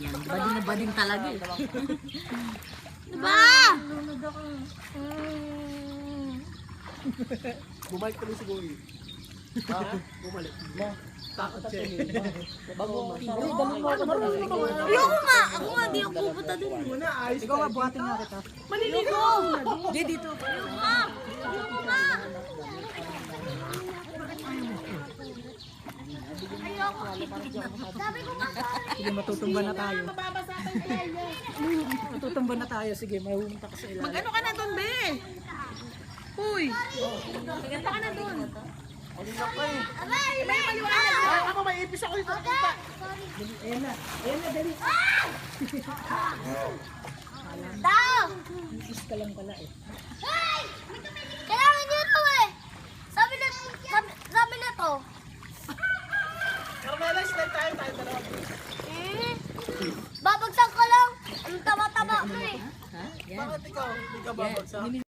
Yan, bading na bading talaga eh. Diba? Bumalik kami si Boy. Ha? Bumalik. Takot siya. Bago Ayoko nga. Ako nga, di ako pupunta dun. Ikaw nga, buhatin nga kita. Maliligo. Di dito. Ayoko nga. Ayoko nga. Ayoko. Sabi ko nga. Sige, matutumba na tayo. Matutumba na tayo. Sige, mahumunta ka sa ilalim. Mag-ano ka na doon, be? Uy! Maganda ka na doon. Ako, may ipis ako dito. Ayan na. Ayan na, dali. Tao! Ipis ka lang pala eh. Hey! Kailangan niyo ito eh. Sabi na to. Carmela, stay tayo dalawa. Babagsak ka lang. Ang tama-tama ko eh. Bakit ikaw? Hindi ka babagsak?